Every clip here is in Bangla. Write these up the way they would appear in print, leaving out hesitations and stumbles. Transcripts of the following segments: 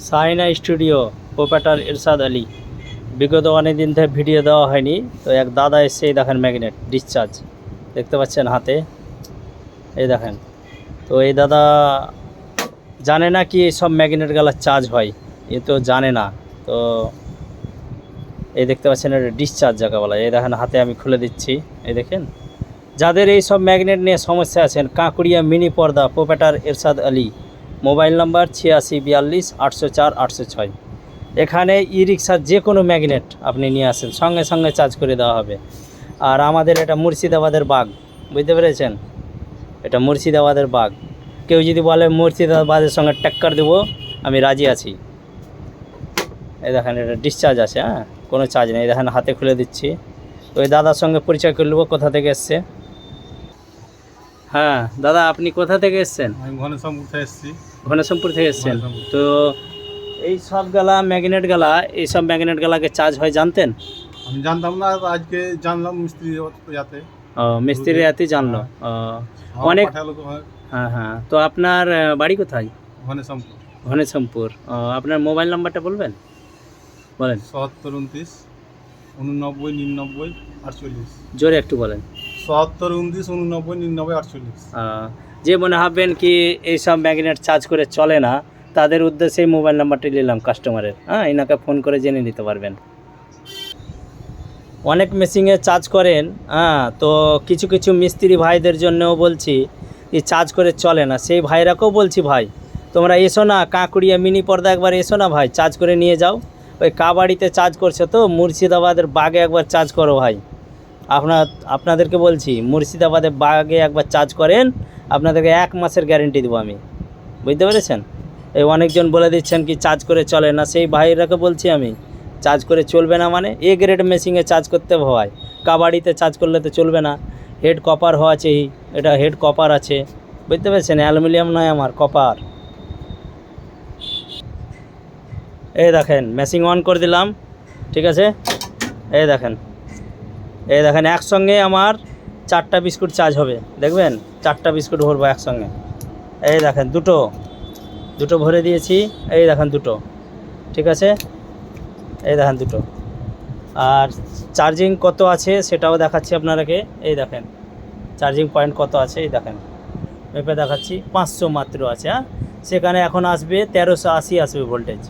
সাইনা স্টুডিও প্রোপাইটার এরশাদ আলী। বিগত অনেক দিন থেকে ভিডিও দেওয়া হয়নি, তো এক দাদা এসে এই দেখেন ম্যাগনেট ডিসচার্জ দেখতে পাচ্ছেন হাতে, এই দেখেন। তো এই দাদা জানে না কি সব ম্যাগনেট গালা চার্জ হয়, এ তো জানে না। তো এই দেখতে পাচ্ছেন এটা ডিসচার্জ যাকে বলা, এই দেখেন হাতে আমি খুলে দিচ্ছি। এই দেখেন, যাদের এই সব ম্যাগনেট নিয়ে সমস্যা আছেন, কাঁকুড়িয়া মিনি পর্দা প্রোপাইটার এরশাদ আলী, মোবাইল নাম্বার 8642 804 806। এখানে ই রিক্সার যে কোনো ম্যাগনেট আপনি নিয়ে আসেন, সঙ্গে সঙ্গে চার্জ করে দেওয়া হবে। আর আমাদের এটা মুর্শিদাবাদের বাগ, বুঝতে পেরেছেন, এটা মুর্শিদাবাদের বাগ। কেউ যদি বলে মুর্শিদাবাদের সঙ্গে টক্কর দেবো, আমি রাজি আছি। এই দেখেন এটা ডিসচার্জ আছে, হ্যাঁ, কোনো চার্জ নেই। দেখেন হাতে খুলে দিচ্ছি। তো ওই দাদার সঙ্গে পরিচয় করে নেবো, কোথা থেকে এসছে। হ্যাঁ দাদা, আপনি কোথা থেকে এসছেন? আমি ঘনশ্যামপুর থেকে এসেছি। ঘনশ্যামপুর থেকে এসছেন। ঘনশ্যামপুর। তো এই সব গালা ম্যাগনেট গালা, এই সব ম্যাগনেট গালাকে চার্জ হয় জানতেন? আমি জানতাম না, আজকে জানলাম মিস্ত্রি যাতে ও, মিস্ত্রি হাতে জানলো। ও, অনেক। হ্যাঁ হ্যাঁ, তো আপনার বাড়ি কোথায়? ঘনশ্যামপুর। ঘনশ্যামপুর। ও, আপনার মোবাইল নাম্বারটা বলবেন? বলেন। ৭৭ ২৯ 89 99 48। জোরে একটু বলেন। ৭৭ 29 89 89। যে মনে ভাববেন কি এইসব ম্যাগনেট চার্জ করে চলে না, তাদের উদ্দেশ্যে এই মোবাইল নাম্বারটি নিলাম কাস্টমারের। হ্যাঁ, এনাকে ফোন করে জেনে নিতে পারবেন। অনেক মেশিনে চার্জ করেন, হ্যাঁ, তো কিছু কিছু মিস্ত্রি ভাইদের জন্যও বলছি এই চার্জ করে চলে না, সেই ভাইরাকেও বলছি, ভাই তোমরা এসো না, কাঁকুড়িয়া মিনি পর্দা একবার এসো না ভাই, চার্জ করে নিয়ে যাও। ওই কাবাড়িতে চার্জ করছে, তো মুর্শিদাবাদের বাগে একবার চার্জ করো ভাই। আপনাদেরকে বলছি, মুর্শিদাবাদের বাগে একবার চার্জ করেন, আপনাদেরকে 1 মাসের গ্যারেন্টি দেবো আমি, বুঝতে পেরেছেন। এই অনেকজন বলে দিচ্ছেন কি চার্জ করে চলে না, সেই ভাইরাকে বলছি আমি, চার্জ করে চলবে না মানে এ গ্রেড মেশিনে চার্জ করতে হয়, কাবাড়িতে চার্জ করলে তো চলবে না। হেড কপার হওয়া চাই, এটা হেড কপার আছে, বুঝতে পেরেছেন, অ্যালুমিনিয়াম নয় আমার, কপার। এই দেখেন মেশিন অন করে দিলাম, ঠিক আছে। এই দেখেন, এই দেখেন একসঙ্গে আমার 4টা বিস্কুট চার্জ হবে, দেখবেন 4টা বিস্কুট ভরবো একসঙ্গে। এই দেখেন দুটো ভরে দিয়েছি, এই দেখেন দুটো, ঠিক আছে, এই দেখেন দুটো। আর চার্জিং কত আছে সেটাও দেখাচ্ছি আপনারাকে। এই দেখেন চার্জিং পয়েন্ট কত আছে, এই দেখেন মেপে দেখাচ্ছি, 500 মাত্র আছে। হ্যাঁ, সেখানে এখন আসবে 1380 আসবে ভোল্টেজ,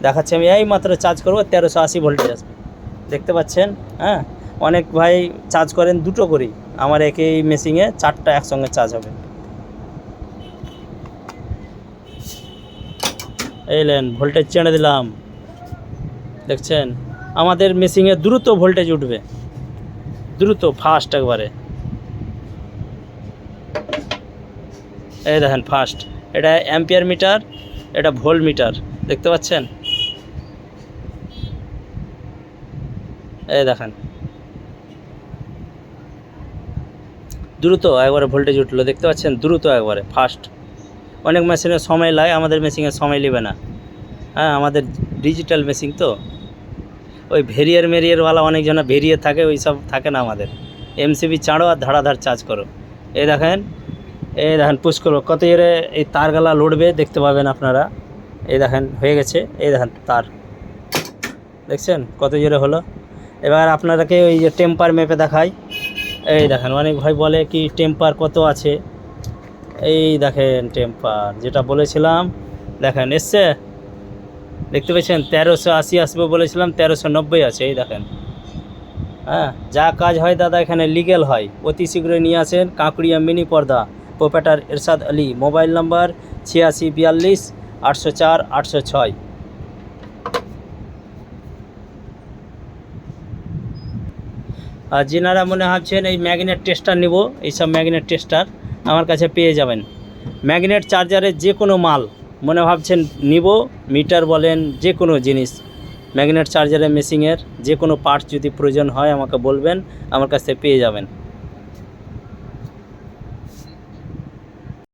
দেখাচ্ছি আমি। এই মাত্র চার্জ করবো, 1380 ভোল্টেজ আসবে, দেখতে পাচ্ছেন। হ্যাঁ, অনেক ভাই চার্জ করেন দুটো করেই, আমার একই মেশিনে 4টা একসঙ্গে চার্জ হবে। এইলেন ভোল্টেজ চেনে দিলাম, দেখছেন আমাদের মেশিনে দ্রুত ভোল্টেজ উঠবে, দ্রুত ফাস্ট একবারে। এই দেখেন ফাস্ট, এটা অ্যাম্পিয়ার মিটার, এটা ভোল্ট মিটার, দেখতে পাচ্ছেন। এই দেখেন দ্রুত একবারে ভোল্টেজ উঠলো, দেখতে পাচ্ছেন, দ্রুত একবারে ফাস্ট। অনেক মেশিনে সময় লাগে, আমাদের মেশিনে সময় নেবে না। হ্যাঁ, আমাদের ডিজিটাল মেশিন তো, ওই মেরিয়ারওয়ালা অনেকজনা ভেরিয়ার থাকে, ওই সব থাকে না আমাদের। এমসিবি চাঁড়ো আর ধাড়াধাড় চার্জ করো। এই দেখেন পুশ করো, কত জোরে এই তারগালা লড়বে দেখতে পাবেন আপনারা। এই দেখেন হয়ে গেছে, এই দেখেন তার, দেখছেন কত জোরে হলো। এবার আপনাদেরকে ওই যে টেম্পার মেপে দেখাই। এই দেখেন অনেক ভাই বলে কি টেম্পার কত আছে, এই দেখেন টেম্পার যেটা বলেছিলাম, দেখেন এসছে, দেখতে পেয়েছেন 1380 আসবে বলেছিলাম, 1390 আছে। এই দেখেন, হ্যাঁ, যা কাজ হয় দাদা এখানে লিগ্যাল হয়, অতি শীঘ্রই নিয়ে আসেন। কাঁকুড়িয়া মিনি পর্দা প্রোপাইটার এরশাদ আলী, মোবাইল নাম্বার 8642 804 806। আর যিনারা মনে ভাবছেন এই ম্যাগনেট টেস্টার নেব, এইসব ম্যাগনেট টেস্টার আমার কাছে পেয়ে যাবেন। ম্যাগনেট চার্জারের যে কোনো মাল মনে ভাবছেন নিব, মিটার বলেন, যে কোনো জিনিস, ম্যাগনেট চার্জারের মেশিনের যে কোনো পার্টস যদি প্রয়োজন হয় আমাকে বলবেন, আমার কাছ থেকে পেয়ে যাবেন।